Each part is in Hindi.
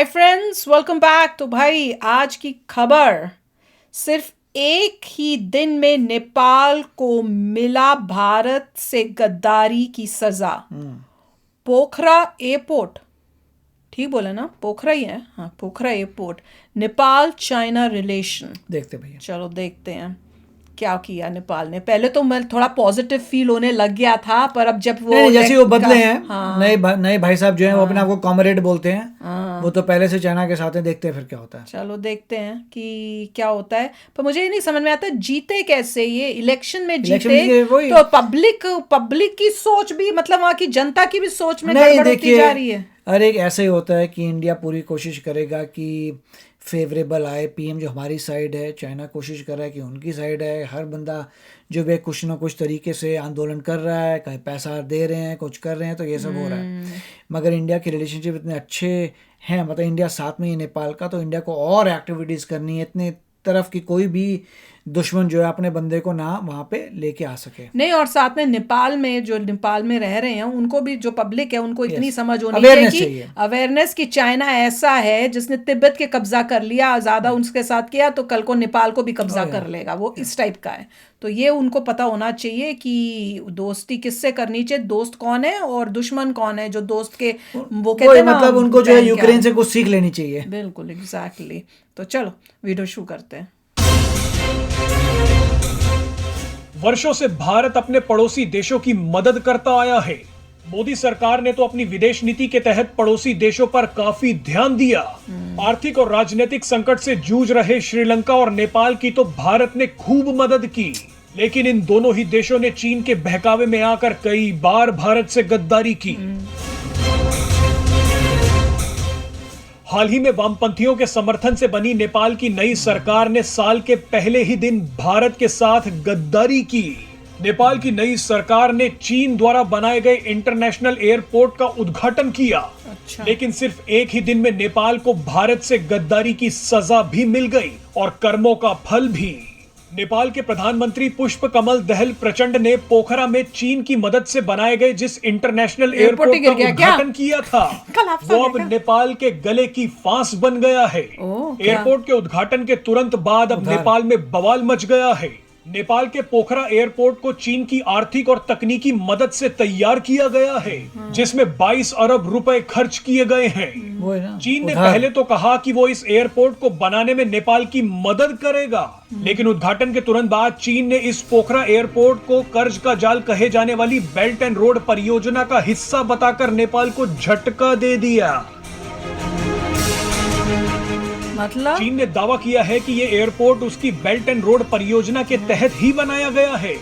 Hi friends, welcome back. तो भाई आज की खबर, सिर्फ एक ही दिन में नेपाल को मिला भारत से गद्दारी की सजा। पोखरा एयरपोर्ट, ठीक बोला ना? पोखरा ही है, हाँ पोखरा एयरपोर्ट। नेपाल चाइना रिलेशन, देखते भैया। चलो देखते हैं क्या किया नेपाल ने। पहले तो मैं थोड़ा पॉजिटिव फील होने लग गया था, पर अब जब वो जैसे वो बदले हैं, हाँ, नए भाई साहब जो हैं, वो अपने आप को कॉमरेड बोलते हैं। हाँ, वो तो पहले से चाइना के साथ हैं, देखते हैं फिर क्या होता है। चलो देखते हैं कि क्या होता है। पर मुझे ये नहीं समझ में आता जीते कैसे ये इलेक्शन में जीते। तो पब्लिक की सोच भी, मतलब वहाँ की जनता की भी सोच में गड़बड़ होती जा रही है। अरे ऐसे ही होता है कि इंडिया पूरी कोशिश करेगा कि फेवरेबल आए, पीएम जो हमारी साइड है, चाइना कोशिश कर रहा है कि उनकी साइड है। हर बंदा जो वे कुछ ना कुछ तरीके से आंदोलन कर रहा है, कहीं पैसा दे रहे हैं, कुछ कर रहे हैं, तो ये सब हो रहा है। मगर इंडिया के रिलेशनशिप इतने अच्छे हैं, मतलब इंडिया साथ में ही नेपाल का, तो इंडिया को और एक्टिविटीज़ करनी है। इतने तरफ की कोई भी दुश्मन जो है अपने बंदे को ना वहाँ पे लेके आ सके। नहीं, और साथ में नेपाल में जो नेपाल में रह रहे हैं उनको भी, जो पब्लिक है उनको इतनी समझ होनी चाहिए कि अवेयरनेस की चाइना ऐसा है जिसने तिब्बत के कब्जा कर लिया, ज्यादा उनके साथ किया तो कल को नेपाल को भी कब्जा कर लेगा, वो इस टाइप का है। तो ये उनको पता होना चाहिए कि दोस्ती किससे करनी चाहिए, दोस्त कौन है और दुश्मन कौन है। जो दोस्त के वो कहते हैं ना, मतलब उनको जो है यूक्रेन से कुछ सीख लेनी चाहिए। बिल्कुल एग्जैक्टली। तो चलो वीडियो शुरू करते हैं। वर्षों से भारत अपने पड़ोसी देशों की मदद करता आया है। मोदी सरकार ने तो अपनी विदेश नीति के तहत पड़ोसी देशों पर काफी ध्यान दिया। आर्थिक और राजनीतिक संकट से जूझ रहे श्रीलंका और नेपाल की तो भारत ने खूब मदद की, लेकिन इन दोनों ही देशों ने चीन के बहकावे में आकर कई बार भारत से गद्दारी की। हाल ही में वामपंथियों के समर्थन से बनी नेपाल की नई सरकार ने साल के पहले ही दिन भारत के साथ गद्दारी की। नेपाल की नई सरकार ने चीन द्वारा बनाए गए इंटरनेशनल एयरपोर्ट का उद्घाटन किया। अच्छा। लेकिन सिर्फ एक ही दिन में नेपाल को भारत से गद्दारी की सजा भी मिल गई और कर्मों का फल भी। नेपाल के प्रधानमंत्री पुष्प कमल दहल प्रचंड ने पोखरा में चीन की मदद से बनाए गए जिस इंटरनेशनल एयरपोर्ट का उद्घाटन किया था, वो अब नेपाल के गले की फांस बन गया है। एयरपोर्ट के उद्घाटन के तुरंत बाद अब नेपाल में बवाल मच गया है। नेपाल के पोखरा एयरपोर्ट को चीन की आर्थिक और तकनीकी मदद से तैयार किया गया है, जिसमें 22 अरब रुपए खर्च किए गए हैं। चीन ने पहले तो कहा कि वो इस एयरपोर्ट को बनाने में नेपाल की मदद करेगा, लेकिन उद्घाटन के तुरंत बाद चीन ने इस पोखरा एयरपोर्ट को कर्ज का जाल कहे जाने वाली बेल्ट एंड रोड परियोजना का हिस्सा बताकर नेपाल को झटका दे दिया। मतलब चीन ने दावा किया है कि ये एयरपोर्ट उसकी बेल्ट एंड रोड परियोजना के तहत ही बनाया गया है,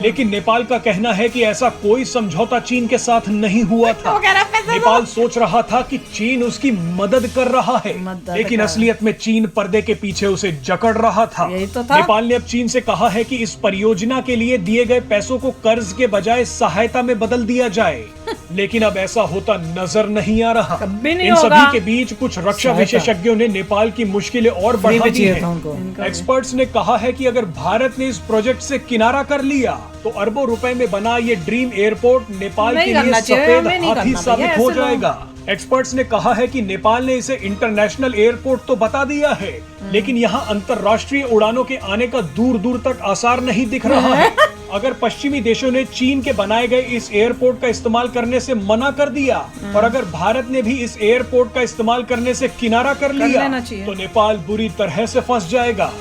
लेकिन नेपाल का कहना है कि ऐसा कोई समझौता चीन के साथ नहीं हुआ था। नेपाल सोच रहा था कि चीन उसकी मदद कर रहा है, लेकिन असलियत में चीन पर्दे के पीछे उसे जकड़ रहा था। नेपाल ने अब चीन से कहा है कि इस परियोजना के लिए दिए गए पैसों को कर्ज के बजाय सहायता में बदल दिया जाए, लेकिन अब ऐसा होता नजर नहीं आ रहा। इन सभी के बीच कुछ रक्षा विशेषज्ञों ने नेपाल की मुश्किलें और बढ़ा दी हैं। एक्सपर्ट्स ने कहा है कि अगर भारत ने इस प्रोजेक्ट से किनारा कर लिया तो अरबों रुपए में बना ये ड्रीम एयरपोर्ट नेपाल के लिए सफेद हाथी साबित हो जाएगा। एक्सपर्ट्स ने कहा है कि नेपाल ने इसे इंटरनेशनल एयरपोर्ट तो बता दिया है, लेकिन यहाँ अंतरराष्ट्रीय उड़ानों के आने का दूर दूर तक आसार नहीं दिख रहा है। अगर पश्चिमी देशों ने चीन के बनाए गए इस एयरपोर्ट का इस्तेमाल करने से मना कर दिया और अगर भारत ने भी इस एयरपोर्ट का इस्तेमाल करने से किनारा कर लिया तो नेपाल बुरी तरह से फंस जाएगा।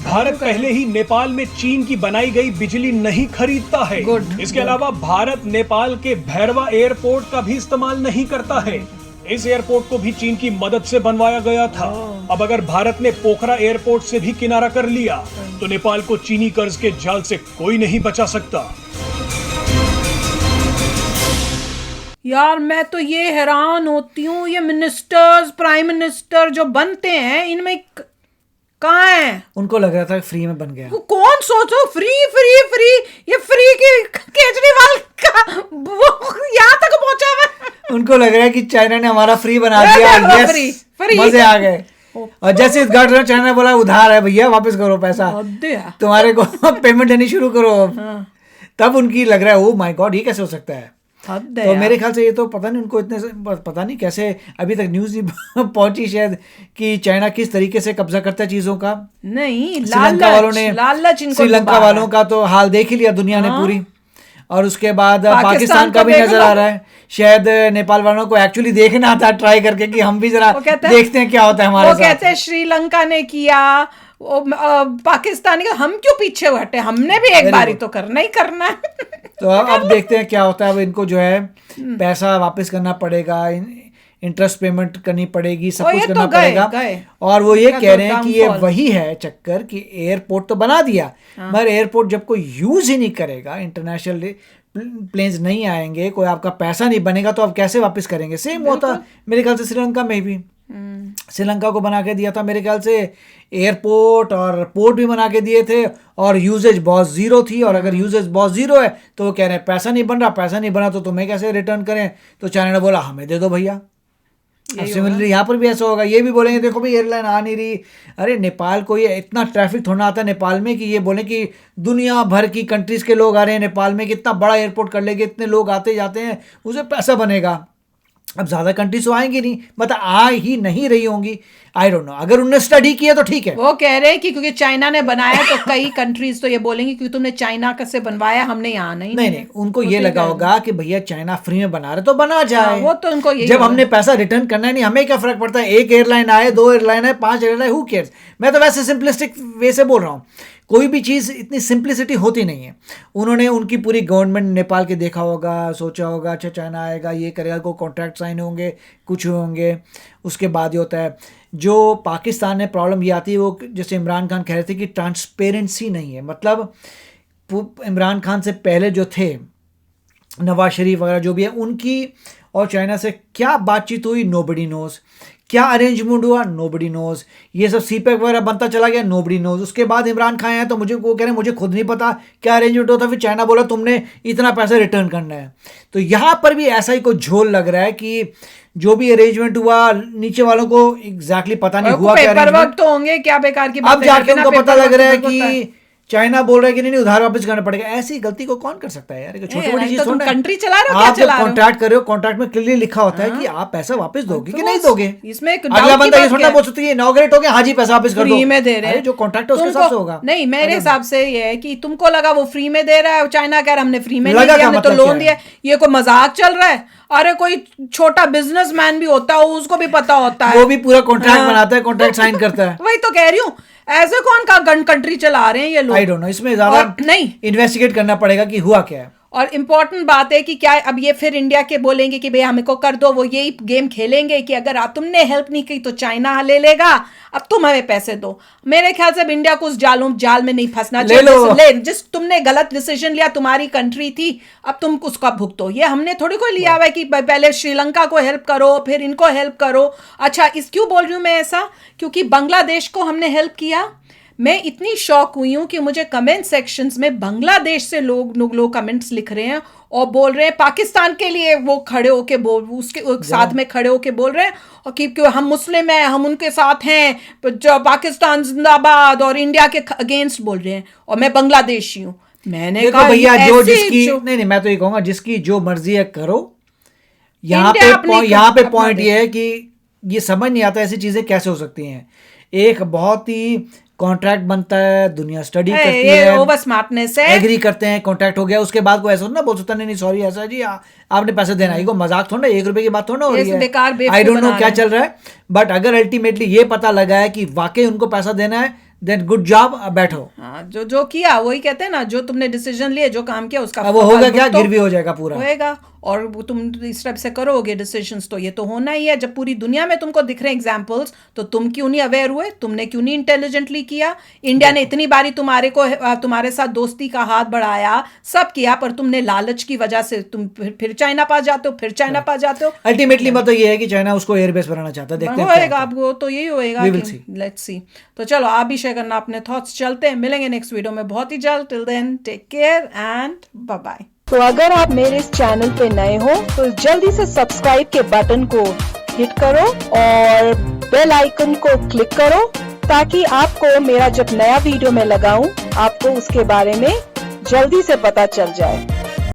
भारत पहले ही नेपाल में चीन की बनाई गई बिजली नहीं खरीदता है। इसके अलावा भारत नेपाल के भैरवा एयरपोर्ट का भी इस्तेमाल नहीं करता है। इस एयरपोर्ट को भी चीन की मदद से बनवाया गया था। अब अगर भारत ने पोखरा एयरपोर्ट से भी किनारा कर लिया तो नेपाल को चीनी कर्ज के जाल से कोई नहीं बचा सकता। यार मैं तो ये हैरान होती हूँ, ये मिनिस्टर्स, प्राइम मिनिस्टर जो बनते हैं, इनमें कहाँ है? उनको लग रहा था फ्री में बन गया। कौन सोचो फ्री फ्री फ्री, ये फ्री की केजरीवाल का वो यहाँ तक पहुंचा हुआ। उनको लग रहा है कि चाइना ने हमारा फ्री बना दिया। यस, मजे आ गए। और जैसे उद्घाटन चाइना ने बोला उधार है भैया, वापस करो पैसा, तुम्हारे को पेमेंट देनी शुरू करो। तब उनकी लग रहा है ओ माय गॉड, ये कैसे हो सकता है। तो मेरे ख्याल से ये तो पता नहीं उनको इतने पता नहीं कैसे अभी तक न्यूज नहीं पहुंची शायद कि चाइना किस तरीके से कब्जा करता है चीजों का। नहीं, श्रीलंका वालों ने, श्रीलंका वालों का तो हाल देख ही लिया दुनिया ने पूरी, और उसके बाद पाकिस्तान का भी नजर आ रहा है। शायद नेपाल वालों को एक्चुअली देखना था ट्राई करके कि हम भी जरा देखते हैं क्या होता है हमारे साथ। वो कहते हैं श्रीलंका ने किया, पाकिस्तान का, हम क्यों पीछे हटे, हमने भी एक बारी तो करना ही करना है। तो अब देखते हैं क्या होता है। अब इनको जो है पैसा वापस करना पड़ेगा, इंटरेस्ट पेमेंट करनी पड़ेगी, सब कुछ करना पड़ेगा। और वो ये कह रहे हैं कि ये वही है चक्कर कि एयरपोर्ट तो बना दिया, मगर एयरपोर्ट जब कोई यूज ही नहीं करेगा, इंटरनेशनल प्लेन्स नहीं आएंगे, कोई आपका पैसा नहीं बनेगा, तो आप कैसे वापस करेंगे। सेम होता मेरे ख्याल से श्रीलंका में भी, श्रीलंका को बना के दिया था मेरे ख्याल से, एयरपोर्ट और पोर्ट भी बना के दिए थे, और यूजेज बहुत जीरो थी। और अगर यूजेज बहुत जीरो है तो वो कह रहे हैं पैसा नहीं बन रहा, पैसा नहीं बना तो तुम्हें कैसे रिटर्न करें। तो चाइना ने बोला हमें दे दो भैया। सिमिलरली यहाँ पर भी ऐसा होगा, ये भी बोलेंगे देखो भाई एयरलाइन आ नहीं रही। अरे नेपाल को ये इतना ट्रैफिक थोड़ा आता है नेपाल में कि ये बोले कि दुनिया भर की कंट्रीज के लोग आ रहे हैं नेपाल में, कितना बड़ा एयरपोर्ट कर लेंगे, इतने लोग आते जाते हैं, उसे पैसा बनेगा। अब ज़्यादा कंट्रीज तो आएंगी नहीं, मतलब आ ही नहीं रही होंगी, आई डोंट नो। अगर उन्होंने स्टडी किया तो ठीक है। वो कह रहे हैं कि क्योंकि चाइना ने बनाया तो कई कंट्रीज तो ये बोलेंगी क्योंकि तुमने चाइना का से बनवाया, हमने यहाँ नहीं। उनको ये लगा होगा कि भैया चाइना फ्री में बना रहे तो बना जाए। वो तो उनको ये, जब हमने पैसा रिटर्न करना है, नहीं हमें क्या फर्क पड़ता है, एक एयरलाइन आए, 2 एयरलाइन है, 5 एयरलाइन, हु केयर्स। मैं तो वैसे सिंपलिस्टिक वे से बोल रहा हूँ, कोई भी चीज़ इतनी सिंप्लिसिटी होती नहीं है। उन्होंने उनकी पूरी गवर्नमेंट नेपाल के देखा होगा, सोचा होगा अच्छा चाइना आएगा, ये करेगा, को कॉन्ट्रैक्ट साइन होंगे, कुछ होंगे, उसके बाद ही होता है। जो पाकिस्तान में प्रॉब्लम ये आती है, वो जैसे इमरान खान कह रहे थे कि ट्रांसपेरेंसी नहीं है। मतलब इमरान खान से पहले जो थे, नवाज शरीफ वगैरह जो भी है, उनकी और चाइना से क्या बातचीत हुई, नोबडी नोज़। क्या अरेंजमेंट हुआ, नोबडी नोज़। ये सब सीपेक वगैरह बनता चला गया, नोबडी नोज़। उसके बाद इमरान खान आए तो मुझे वो कह रहे हैं मुझे खुद नहीं पता क्या अरेंजमेंट होता। फिर चाइना बोला तुमने इतना पैसा रिटर्न करना है। तो यहाँ पर भी ऐसा ही कोई झोल लग रहा है कि जो भी अरेंजमेंट हुआ, नीचे वालों को एग्जैक्टली पता नहीं हुआ क्या अरेंजमेंट तो होंगे, क्या बेकार की अब जाके उनको पता लग रहा है कि चाइना बोल रहा है कि नहीं उधार वापस करना पड़ेगा। ऐसी गलती को कौन कर सकता है यार, छोटी बड़ी चीज थोड़ी। कंट्री चला रहे हो, आप जब कॉन्ट्रैक्ट कर रहे हो, कॉन्ट्रैक्ट में क्लियरली लिखा होता है कि आप पैसा वापस दोगे कि नहीं दोगे। इसमें अगला बंदा ये थोड़ा बोल सकती है इनॉग्रेट हो गया, हाँ जी पैसा वापस कर दो, फ्री में दे रहे हैं। जो कॉन्ट्रैक्ट है उसके हिसाब से होगा। नहीं, मेरे हिसाब से ये है कि तुमको लगा वो फ्री में दे रहा है, चाइना कह रहा हमने फ्री में नहीं दिया, हमने तो लोन दिया। ये कोई मजाक चल रहा है? अरे कोई छोटा बिजनेसमैन भी होता है, उसको भी पता होता है, वो भी पूरा कॉन्ट्रैक्ट बनाता है, कॉन्ट्रैक्ट साइन करता है। वही तो कह रही हूँ, ऐसे कौन का कंट्री चला रहे हैं ये लोग। आई डोंट नो, इसमें ज्यादा नहीं इन्वेस्टिगेट करना पड़ेगा कि हुआ क्या है। और इम्पोर्टेंट बात है कि क्या अब ये फिर इंडिया के बोलेंगे कि भैया हमें को कर दो, वो यही गेम खेलेंगे कि अगर तुमने हेल्प नहीं की तो चाइना ले लेगा, अब तुम हमें पैसे दो। मेरे ख्याल से इंडिया को उस जाल में नहीं फंसना चाहिए। जिस तुमने गलत डिसीजन लिया, तुम्हारी कंट्री थी, अब तुम उसका भुगतो। ये हमने थोड़ी कोई लिया हुआ है कि पहले श्रीलंका को हेल्प करो फिर इनको हेल्प करो। अच्छा, इस क्यों बोल रही हूँ मैं ऐसा, क्योंकि बांग्लादेश को हमने हेल्प किया। मैं इतनी शॉक हुई हूं कि मुझे कमेंट सेक्शंस में बांग्लादेश से लोग कमेंट्स लिख रहे हैं और बोल रहे हैं पाकिस्तान के लिए वो खड़े होके उसके साथ में खड़े होके बोल रहे हैं, और कि हम मुस्लिम हैं, हम उनके साथ हैं, जो पाकिस्तान जिंदाबाद, और इंडिया के अगेंस्ट बोल रहे हैं, और मैं बांग्लादेशी हूँ। मैंने कहा भैया जो जिसकी नहीं, मैं तो ये कहूंगा जिसकी जो मर्जी है करो। यहाँ पे पॉइंट ये है कि ये समझ नहीं आता ऐसी चीजें कैसे हो सकती हैं। एक बहुत ही कॉन्ट्रैक्ट बनता है, दुनिया स्टडी करती है, ओवर स्मार्टनेस है, एग्री करते हैं, कॉन्ट्रैक्ट हो गया, उसके बाद कोई ऐसा ना बोल सकता नहीं सॉरी ऐसा जी आपने पैसे देना है, मजाक थोड़ा, 1 रुपए की बात थोड़ा हो रही है। आई डोंट नो क्या चल रहा है, बट अगर अल्टीमेटली ये पता लगा है कि वाकई उनको पैसा देना है, देन गुड जॉब, बैठो। हाँ, जो किया वही कहते हैं ना, जो तुमने डिसीजन लिए, जो काम किया उसका वो होगा क्या, गिरवी हो जाएगा पूरा होएगा। और तुम इस तरह से करोगे डिसीजंस तो ये तो होना ही है। जब पूरी दुनिया में तुमको दिख रहे हैं एग्जांपल्स, तो तुम क्यों नहीं अवेयर हुए, तुमने क्यों नहीं इंटेलिजेंटली किया। इंडिया ने इतनी बारी तुम्हारे साथ दोस्ती का हाथ बढ़ाया, सब किया, पर तुमने लालच की वजह से तुम फिर चाइना पास जाते हो, फिर चाइना पास जाते हो। अल्टीमेटली मतलब ये है कि चाइना उसको एयरबेस बनाना चाहता है, देखते हैं होएगा आपको, तो यही होएगा। Let's see. तो चलो आप भी शेयर करना अपने थॉट्स। चलते हैं, मिलेंगे नेक्स्ट वीडियो में बहुत ही जल्द। Till then take care and bye bye. तो अगर आप मेरे इस चैनल पे नए हो तो जल्दी से सब्सक्राइब के बटन को हिट करो और बेल आइकन को क्लिक करो, ताकि आपको मेरा जब नया वीडियो मैं लगाऊं आपको उसके बारे में जल्दी से पता चल जाए।